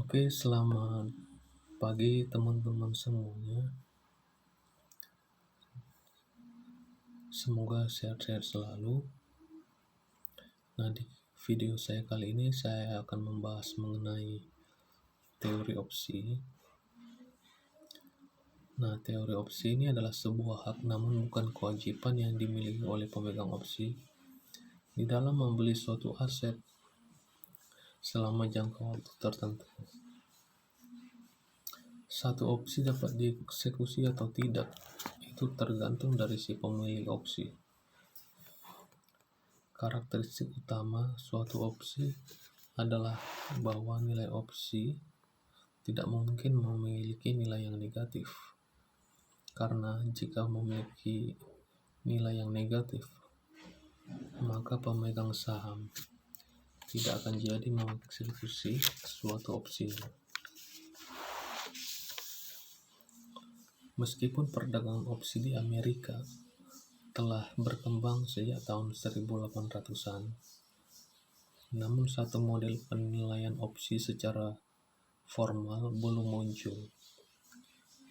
Oke, selamat pagi teman-teman semuanya. Semoga sehat-sehat selalu. Nah, di video saya kali ini saya akan membahas mengenai teori opsi. Nah, teori opsi ini adalah sebuah hak namun bukan kewajiban yang dimiliki oleh pemegang opsi di dalam membeli suatu aset selama jangka waktu tertentu. Satu opsi dapat dieksekusi atau tidak, itu tergantung dari si pemilik opsi. Karakteristik utama suatu opsi adalah bahwa nilai opsi tidak mungkin memiliki nilai yang negatif. Karena jika memiliki nilai yang negatif, maka pemegang saham tidak akan jadi mengeksekusi suatu opsi. Meskipun perdagangan opsi di Amerika telah berkembang sejak tahun 1800-an, namun satu model penilaian opsi secara formal belum muncul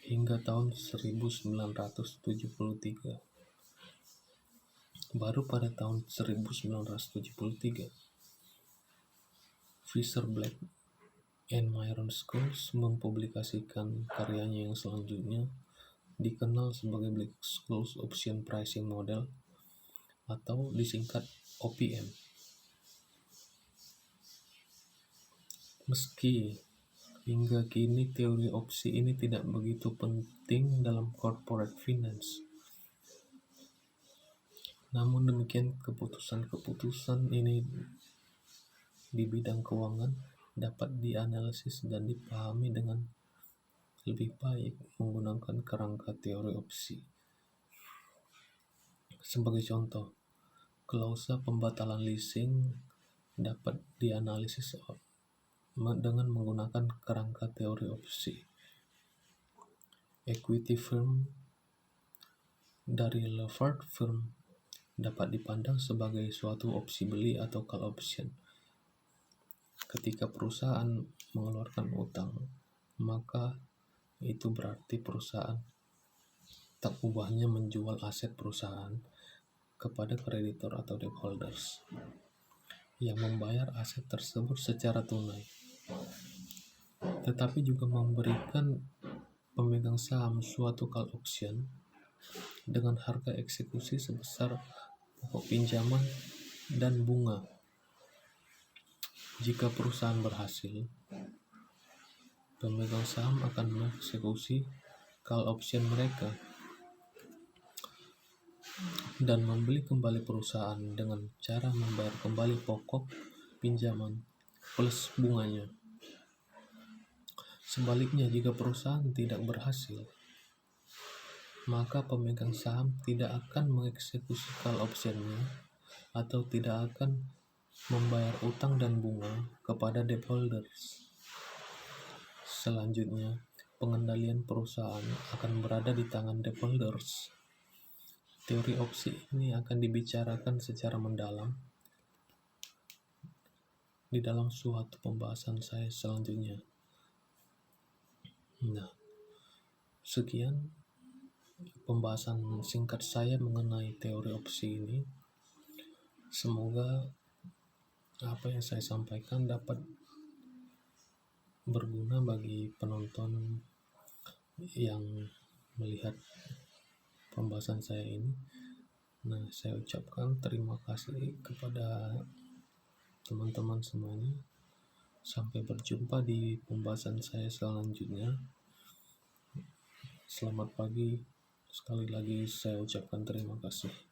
hingga tahun 1973. Baru pada tahun 1973, Fisher Black and Myron Scholes mempublikasikan karyanya yang selanjutnya dikenal sebagai Black-Scholes Option Pricing Model atau disingkat OPM. Meski hingga kini teori opsi ini tidak begitu penting dalam corporate finance, namun demikian keputusan-keputusan ini di bidang keuangan dapat dianalisis dan dipahami dengan lebih baik menggunakan kerangka teori opsi. Sebagai contoh, klausa pembatalan leasing dapat dianalisis dengan menggunakan kerangka teori opsi. Equity firm dari Levert Firm dapat dipandang sebagai suatu opsi beli atau call option. Ketika perusahaan mengeluarkan utang, maka itu berarti perusahaan tak ubahnya menjual aset perusahaan kepada kreditor atau debt holders yang membayar aset tersebut secara tunai, tetapi juga memberikan pemegang saham suatu call option dengan harga eksekusi sebesar pokok pinjaman dan bunga. Jika perusahaan berhasil, pemegang saham akan mengeksekusi call option mereka dan membeli kembali perusahaan dengan cara membayar kembali pokok pinjaman plus bunganya. Sebaliknya, jika perusahaan tidak berhasil, maka pemegang saham tidak akan mengeksekusi call option-nya atau tidak akan membayar utang dan bunga kepada debt holders. Selanjutnya, pengendalian perusahaan akan berada di tangan debt holders. Teori opsi ini akan dibicarakan secara mendalam di dalam suatu pembahasan saya selanjutnya. Nah, sekian pembahasan singkat saya mengenai teori opsi ini. Semoga apa yang saya sampaikan dapat berguna bagi penonton yang melihat pembahasan saya ini. Nah, saya ucapkan terima kasih kepada teman-teman semuanya. Sampai berjumpa di pembahasan saya selanjutnya. Selamat pagi. Sekali lagi saya ucapkan terima kasih.